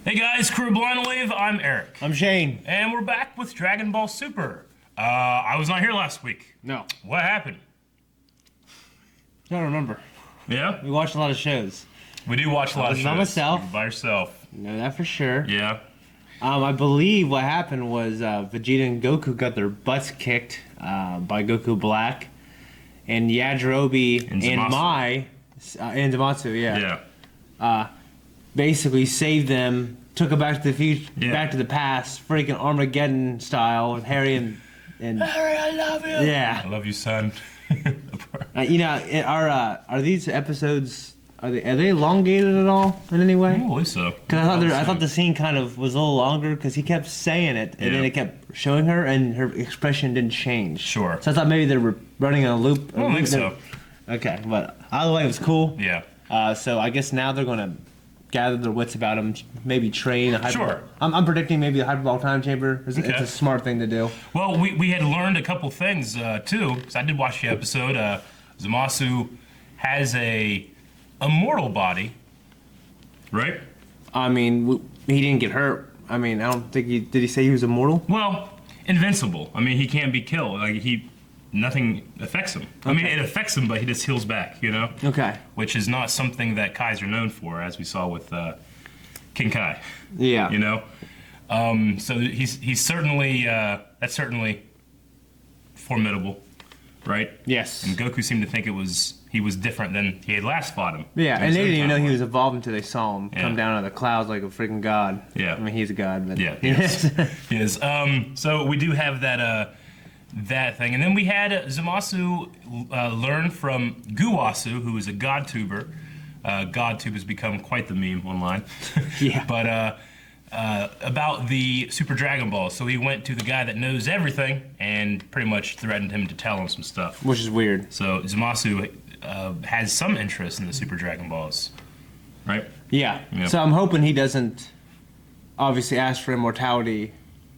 Hey guys, crew of Blind Wave, I'm Eric. I'm Shane. And we're back with Dragon Ball Super. I was not here last week. No. What happened? I don't remember. Yeah? We watched a lot of shows. We do watch a lot of shows. By myself. You were by yourself. Know that for sure. Yeah. I believe what happened was Vegeta and Goku got their butts kicked by Goku Black. And Yajirobe and Mai, and Zamasu, Yeah. basically saved them, took them back to the future, back to the past, freaking Armageddon style with Harry and Harry, I love you. Yeah. I love you, son. Are these episodes are they elongated at all in any way? I believe so. Because I thought the scene kind of was a little longer because he kept saying it and then it kept showing her and her expression didn't change. Sure. So I thought maybe they were running on a loop. I don't think so. Okay, but either way, it was cool. Yeah. So I guess now they're going to gather their wits about him, maybe train a Sure. I'm predicting maybe a hyperbolic time chamber. It's a smart thing to do. Well, we had learned a couple things too. Because I did watch the episode. Zamasu has a immortal body, right? I mean, he didn't get hurt. I mean, I don't think did he say he was immortal? Well, invincible. I mean, he can't be killed. Like nothing affects him. I mean, it affects him, but he just heals back, you know? Okay. Which is not something that Kai's are known for, as we saw with King Kai. Yeah. You know? So he's certainly, that's certainly formidable, right? Yes. And Goku seemed to think he was different than he had last fought him. Yeah, and they didn't even know he was evolved until they saw him come down out of the clouds like a freaking god. Yeah. I mean, he's a god, but... Yeah, he is. He is. So we do have that thing. And then we had Zamasu learn from Guwasu, who is a GodTuber. GodTube has become quite the meme online. Yeah. But about the Super Dragon Ball. So he went to the guy that knows everything and pretty much threatened him to tell him some stuff. Which is weird. So Zamasu has some interest in the Super Dragon Balls, right? Yeah. Yep. So I'm hoping he doesn't obviously ask for immortality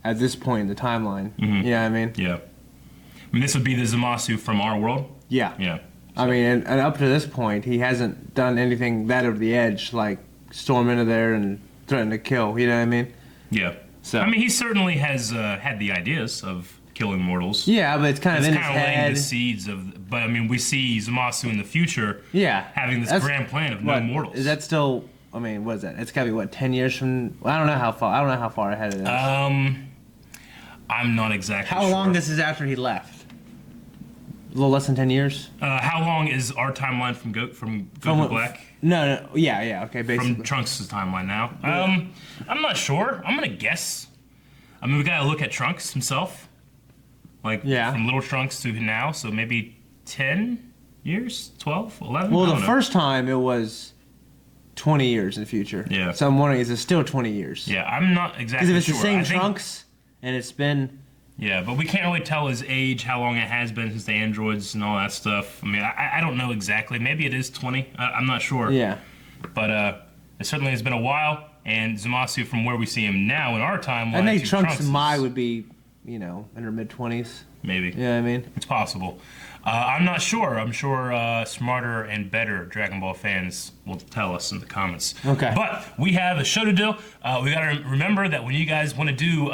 at this point in the timeline. Mm-hmm. You know what I mean? Yeah. I mean, this would be the Zamasu from our world. Yeah. Yeah. I mean, and up to this point, he hasn't done anything that over the edge, like storm into there and threaten to kill. You know what I mean? Yeah. So I mean, he certainly has had the ideas of killing mortals. Yeah, but it's kind of in his laying head. the seeds of. But I mean, we see Zamasu in the future. Yeah. Having this grand plan of no mortals. Is that still? I mean, what is that? It's got to be 10 years from. I don't know how far. I don't know how far ahead it is. I'm not exactly How sure. long this is after he left? A little less than 10 years. How long is our timeline from Goku Black? No. Yeah. Okay, basically. From Trunks' timeline now. I'm not sure. I'm gonna guess. I mean, we gotta look at Trunks himself. Like from little Trunks to now, so maybe 10 years, 12, 11. Well, the first time it was 20 years in the future. Yeah. So I'm wondering, is it still 20 years? Yeah, I'm not exactly sure. Because if it's sure. the same Trunks and it's been. Yeah, but we can't really tell his age, how long it has been since the androids and all that stuff. I mean, I don't know exactly. Maybe it is 20. I'm not sure. Yeah. But it certainly has been a while, and Zamasu, from where we see him now in our timeline, I think Trunks and Mai would be, in their mid-20s. Maybe. You know what I mean? It's possible. I'm not sure. I'm sure smarter and better Dragon Ball fans will tell us in the comments. Okay. But we have a show to do. We got to remember that when you guys want to do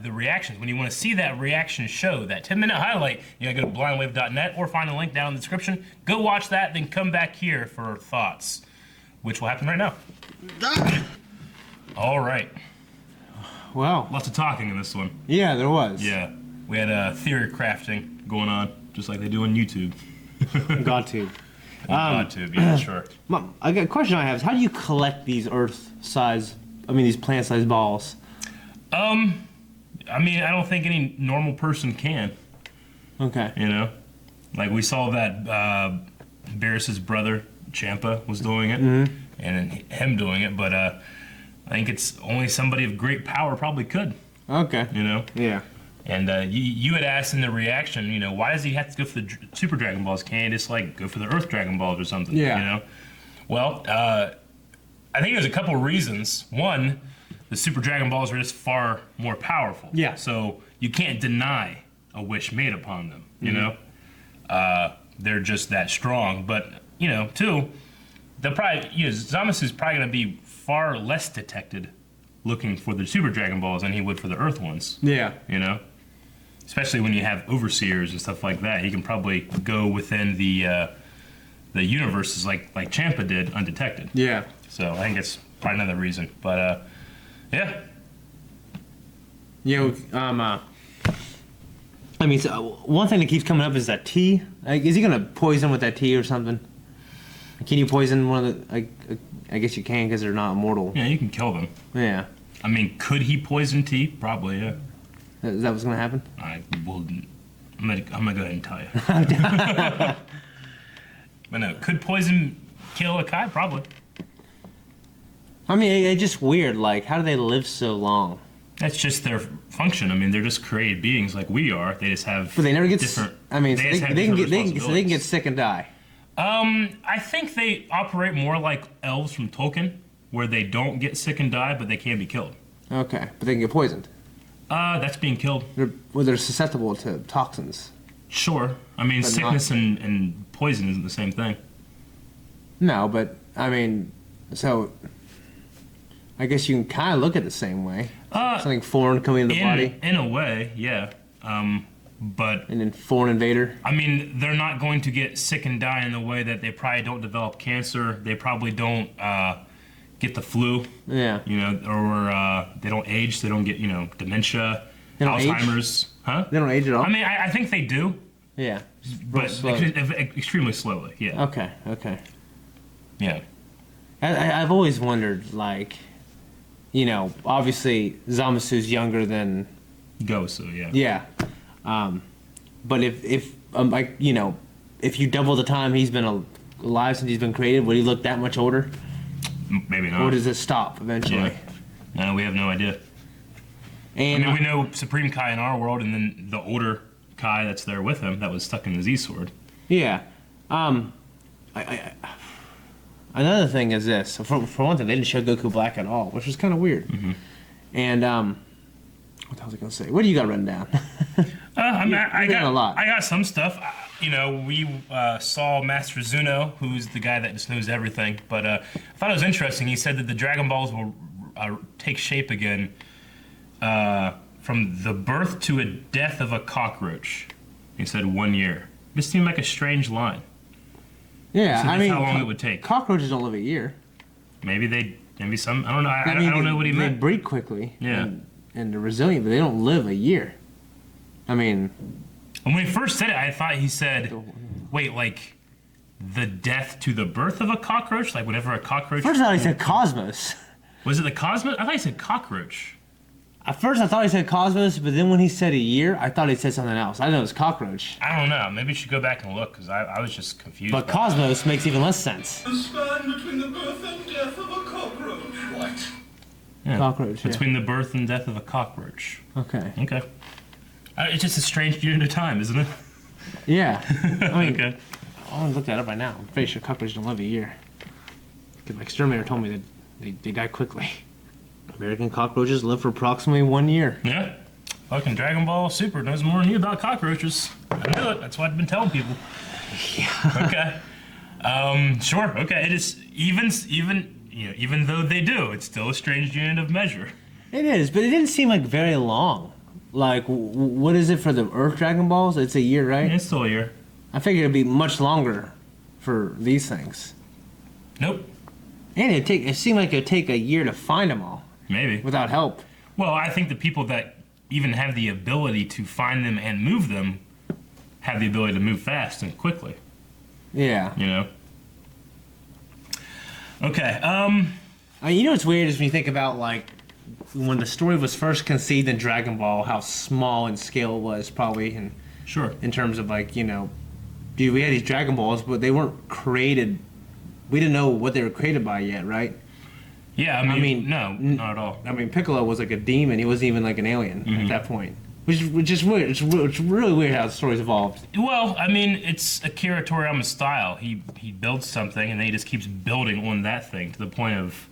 the reactions, when you want to see that reaction show, that 10-minute highlight, you got to go to blindwave.net or find a link down in the description. Go watch that, then come back here for thoughts, which will happen right now. All right. Wow. Lots of talking in this one. Yeah, there was. Yeah. We had theory crafting going on, just like they do on YouTube. GodTube. GodTube, yeah, sure. A question I have is, how do you collect these these plant-sized balls? I mean, I don't think any normal person can. Okay. You know? Like, we saw that Beerus's brother, Champa, was doing it, and him doing it, but I think it's only somebody of great power probably could. Okay. You know? Yeah. And you had asked in the reaction, why does he have to go for the Super Dragon Balls? Can't he just, go for the Earth Dragon Balls or something? Yeah. You know? Well, I think there's a couple reasons. One, the Super Dragon Balls are just far more powerful. Yeah. So you can't deny a wish made upon them, you know? They're just that strong. But, two, they'll probably, Zamasu's probably going to be far less detected looking for the Super Dragon Balls than he would for the Earth ones. Yeah. You know, especially when you have overseers and stuff like that, he can probably go within the universes like Champa did undetected. Yeah. So I think it's probably another reason. But yeah. You know, I mean, so one thing that keeps coming up is that tea. Like, is he gonna poison with that tea or something? Can you poison one of the? I guess you can because they're not immortal. Yeah, you can kill them. Yeah. I mean, could he poison tea? Probably, yeah. Is that what's gonna happen? I will. I'm gonna go ahead and tell you. But no, could poison kill a Kai? Probably. I mean, it's just weird. Like, how do they live so long? That's just their function. I mean, they're just created beings like we are. They just have. But they never get. different. I mean, so just have they can different get so they can get sick and die. I think they operate more like elves from Tolkien, where they don't get sick and die, but they can be killed. Okay, but they can get poisoned. That's being killed. They're susceptible to toxins. Sure. I mean, But sickness and poison isn't the same thing. No, but I mean, so I guess you can kind of look at it the same way. Something foreign coming into the body, In a way, yeah. But and then foreign invader. I mean, they're not going to get sick and die in the way that they probably don't develop cancer. They probably don't get the flu. Yeah. You know, or they don't age. They don't get dementia, They don't age? Alzheimer's. Huh? They don't age at all. I mean, I think they do, Yeah. but slow. extremely slowly. Yeah. Okay. Okay. Yeah. I've always wondered, like, obviously Zamasu's younger than. Go so yeah. Yeah. But if you double the time he's been alive since he's been created, would he look that much older? Maybe not. Or does it stop eventually? Yeah. No, we have no idea. And I mean, we know Supreme Kai in our world, and then the older Kai that's there with him that was stuck in the Z Sword. yeah. Another thing is this. So for one thing, they didn't show Goku Black at all, which was kind of weird. Mm-hmm. And what was I going to say? What do you got written down? I got a lot. I got some stuff. We saw Master Zuno, who's the guy that just knows everything. But I thought it was interesting. He said that the Dragon Balls will take shape again from the birth to a death of a cockroach. He said 1 year. This seemed like a strange line. Yeah, So I that's mean, how long it would take. Cockroaches don't live a year. Maybe some. I don't know. I don't know what he They meant. breed quickly. Yeah. And they're resilient, but they don't live a year. I mean, And when he first said it, I thought he said, "Wait, like the death to the birth of a cockroach? Like whenever a cockroach." first I thought he said Cosmos. Was it the Cosmos? I thought he said cockroach. At first I thought he said Cosmos, but then when he said a year, I thought he said something else. I know it was cockroach. I don't know. Maybe you should go back and look because I was just confused. But by Cosmos makes even less sense. The span between the birth and death of a cockroach. What? Yeah. Cockroach, yeah. Between the birth and death of a cockroach. Okay. Okay. It's just a strange unit of time, isn't it? Yeah. I mean, Okay. I want to look that up right now. I'm pretty sure cockroaches don't live a year. Because my exterminator told me that they die quickly. American cockroaches live for approximately 1 year. Yeah. Fucking Dragon Ball Super knows more than you about cockroaches. I knew it. That's what I've been telling people. Yeah. Okay. Sure. Okay. It is even though they do, it's still a strange unit of measure. It is, but it didn't seem like very long. Like, what is it for the Earth Dragon Balls? It's a year, right? It's still a year. I figured it'd be much longer for these things. Nope. And it seemed like it'd take a year to find them all Maybe. without help. Well, I think the people that even have the ability to find them and move them have the ability to move fast and quickly. Yeah. You know. Okay. I mean, what's weird is when you think about, like, when the story was first conceived in Dragon Ball, how small in scale it was, probably, and Sure. in terms of, like, dude, we had these Dragon Balls, but they weren't created. We didn't know what they were created by yet, right? Yeah. I mean, no, not at all. I mean, Piccolo was like a demon. He wasn't even like an alien Mm-hmm. at that point. Which is weird. It's really weird how the story's evolved. Well, I mean, it's Akira Toriyama's style. He builds something and then he just keeps building on that thing to the point of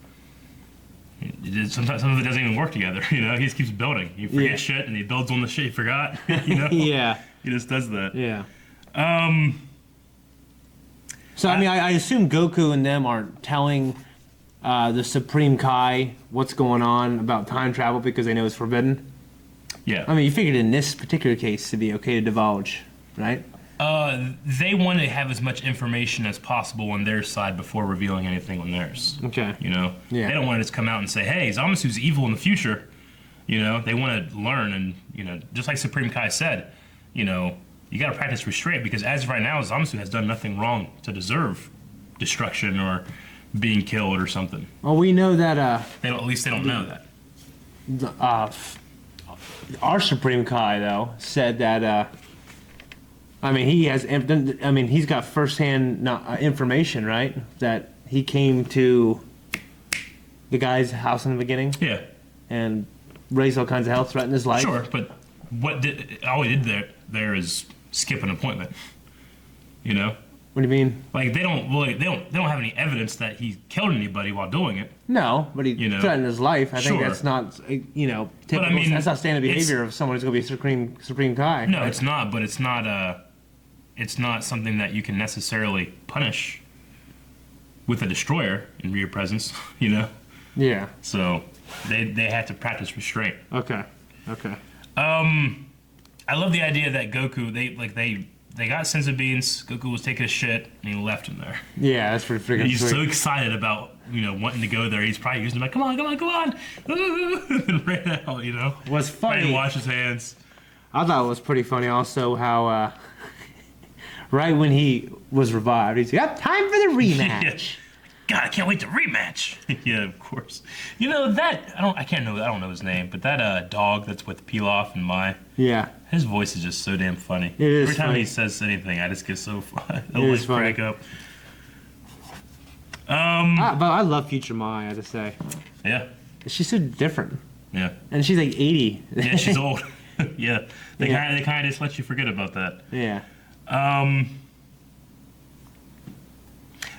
sometimes some of it doesn't even work together. He just keeps building. He forgets shit and he builds on the shit he forgot. Yeah. He just does that. Yeah. So I mean, I assume Goku and them aren't telling the Supreme Kai, what's going on about time travel because they know it's forbidden. Yeah. I mean, you figured in this particular case to be okay to divulge, right? They want to have as much information as possible on their side before revealing anything on theirs. Okay. You know? Yeah. They don't want to just come out and say, hey, Zamasu's evil in the future. You know? They want to learn and, you know, just like Supreme Kai said, you know, you got to practice restraint because as of right now, Zamasu has done nothing wrong to deserve destruction or being killed or something. Well, we know that At least they don't know that. our Supreme Kai though said that I mean he's got firsthand information, right? That he came to the guy's house in the beginning Yeah. and raised all kinds of hell, threatened his life. Sure, but all he did there is skip an appointment. You know? What do you mean? Like they don't have any evidence that he killed anybody while doing it. No, but he You know. threatened his life. I think Sure. that's not typical. I mean, that's not standard it's- behavior of someone who's going to be Supreme Kai. No, it's not. But it's not something that you can necessarily punish with a destroyer in your presence. You know. Yeah. So they have to practice restraint. Okay. Okay. I love the idea that Goku they got senzu beans. Goku was taking a shit and he left him there. Yeah, that's pretty freaking He's sweet. so excited about wanting to go there. He's probably using them like, come on, and ran out. You know. What's Trying to funny, wash his hands. I thought it was pretty funny also how right when he was revived, he's like, yep, time for the rematch. God, I can't wait to rematch. Yeah, of course. You know that I don't know his name, but that dog that's with Pilaf and Mai, Yeah. his voice is just so damn funny. It is Every time funny. he says anything, I just get so fun. I It is crack funny. up. But I love Future Mai, I have to say. Yeah, She's so different. yeah, And she's like 80. yeah. She's old. Yeah, they Yeah. kind of just let you forget about that. Yeah.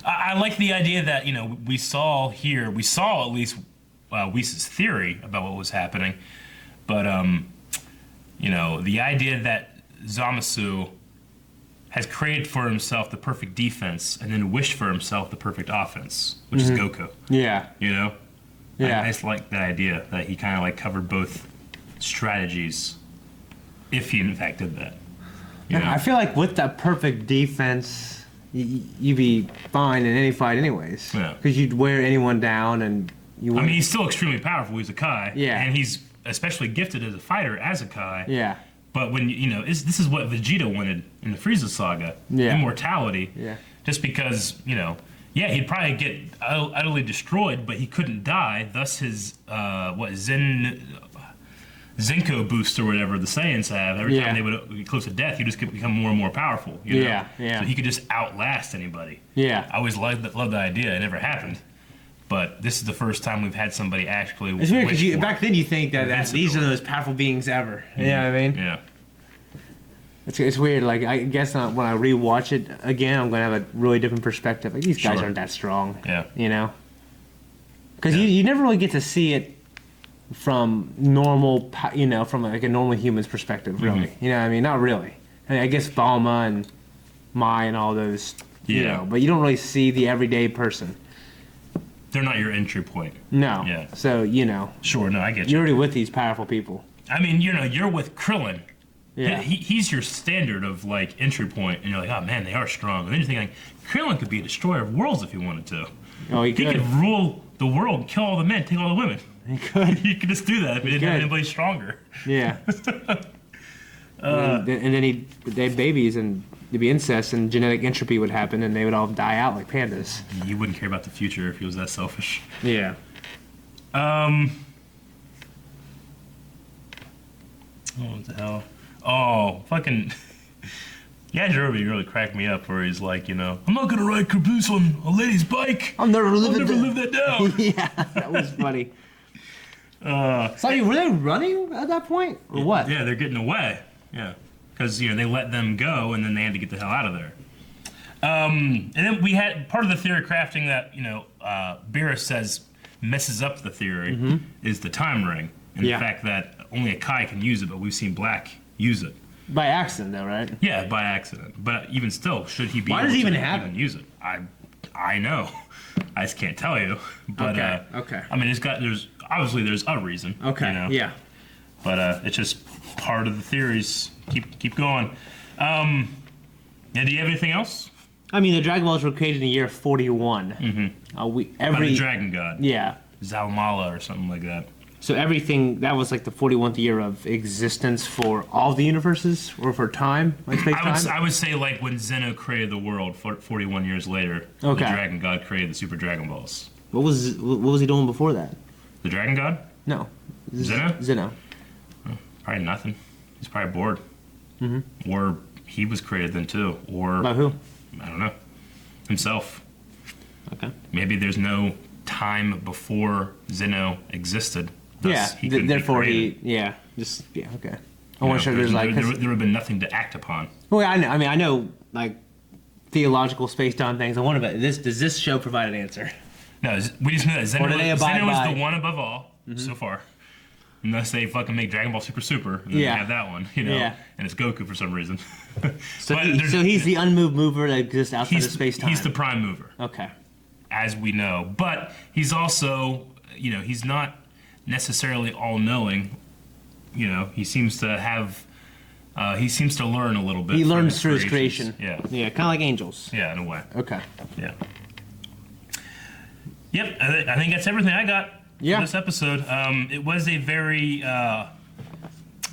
I like the idea that we saw at least Whis' theory about what was happening, but the idea that Zamasu has created for himself the perfect defense and then wished for himself the perfect offense, which is Goku. Yeah. You know, Yeah. I just like the idea that he kind of like covered both strategies, if he in fact did that. You know? I feel like with that perfect defense, you'd be fine in any fight anyways. Yeah. Because you'd wear anyone down and you I wouldn't. mean, he's still extremely powerful. He's a Kai. Yeah. And he's especially gifted as a fighter as a Kai. Yeah. But when this is what Vegeta wanted in the Frieza saga, Yeah. immortality. Yeah. Just because he'd probably get utterly destroyed, but he couldn't die. Thus, his Zenko boost or whatever the Saiyans have. Every Yeah. time they would get close to death, he just could become more and more powerful. You know? Yeah, yeah. So he could just outlast anybody. Yeah. I always loved the idea. It never happened. But this is the first time we've had somebody actually. It's weird wish because for it. back then you think that these are the most powerful beings ever. You know what I mean? Yeah. It's weird. Like I guess when I rewatch it again, I'm gonna have a really different perspective. Like these guys Sure. aren't that strong. Yeah. You know. Because Yeah. you never really get to see it from normal, from like a normal human's perspective, really. You know what I mean? Not really. I mean, I guess Balma and Mai and all those, Yeah. but you don't really see the everyday person. They're not your entry point. No. Yeah. So, Sure, no, I get you. you're already with these powerful people. I mean, you're with Krillin. Yeah. He's your standard of like entry point, and you're like, oh man, they are strong. And then you think like, Krillin could be a destroyer of worlds if he wanted to. Oh, he He could. could rule the world, kill all the men, take all the women. He could. He could just do that if he didn't have could. anybody stronger. Yeah. and then they'd have babies and there'd be incest and genetic entropy would happen and they would all die out like pandas. He wouldn't care about the future if he was that selfish. Yeah. Oh, what the hell? Oh, fucking. Yajirobe really cracked me up where he's like, I'm not gonna ride caboose on a lady's bike. I'll never live that down. Yeah, that was funny. So were they running at that point or what? Yeah, they're getting away. Yeah, because they let them go, and then they had to get the hell out of there. And then we had part of the theory crafting that Beerus says messes up the theory is the time ring, and Yeah. the fact that only a Kai can use it, but we've seen Black use it. By accident though, right? Yeah, by accident. But even still, should he be Why able does it to even happen? use it? I know. I just can't tell you. But Okay. I mean, there's obviously a reason. Okay. You know? Yeah. But it's just part of the theories. Keep going. Yeah. Do you have anything else? I mean, the Dragon Balls were created in the year 41. Mm-hmm. By the Dragon God. Yeah. Zalmala or something like that. So everything that was like the 41th year of existence for all the universes, or for time, like space time. I would say like when Zeno created the world 41 years later. Okay. The Dragon God created the Super Dragon Balls. What was he doing before that? The Dragon God? No. Zeno? Zeno. Probably nothing. He's probably bored. Mm-hmm. Or he was created then too. Or By who? I don't know. Himself. Okay. Maybe there's no time before Zeno existed. Thus Yeah. he couldn't be Therefore, created. yeah. Just yeah. Okay. I You want know, to show there's like. there would have been nothing to act upon. Well, I know. I mean, I know like theological space time things. I wonder about this. Does this show provide an answer? No, we just know that Zeno, Or do they abide Zeno is by- the one above all so far. Unless they fucking make Dragon Ball Super, and then Yeah. they have that one, you know, Yeah. and it's Goku for some reason. So, But he, there's- so he's the unmoved mover that exists outside of space time. He's the prime mover, Okay. as we know. But he's also, you know, he's not necessarily all-knowing. You know, he seems to have, he seems to learn a little bit. He from learns through his creations. creation. Yeah, Yeah. Kind of like angels. yeah, in a way. Okay. Yeah. Yep, I think that's everything I got Yeah. for this episode. It was a very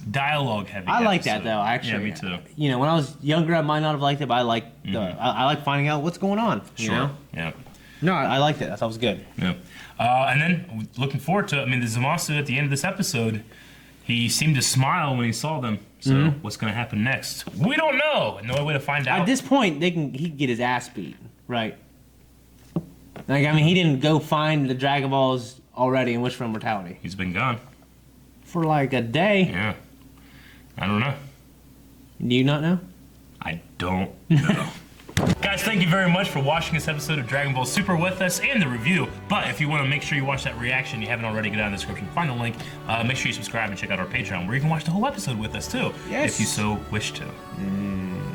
dialogue heavy. I like episode. that though. Actually. Yeah, me too. You know, when I was younger, I might not have liked it, but I like I like finding out what's going on. You Sure. know? Yeah. No, I liked it. I thought it was good. Yeah. And then looking forward to. I mean, the Zamasu at the end of this episode, he seemed to smile when he saw them. So what's going to happen next? We don't know. No way to find out. At this point, he can get his ass beat, right? Like, I mean, he didn't go find the Dragon Balls already and wish for immortality He's been gone. for like a day. Yeah. I don't know. Do you not know? I don't know. Guys, thank you very much for watching this episode of Dragon Ball Super with us and the review. But if you want to make sure you watch that reaction, you haven't already, go down in the description, find the link. Make sure you subscribe and check out our Patreon, where you can watch the whole episode with us too, Yes. if you so wish to.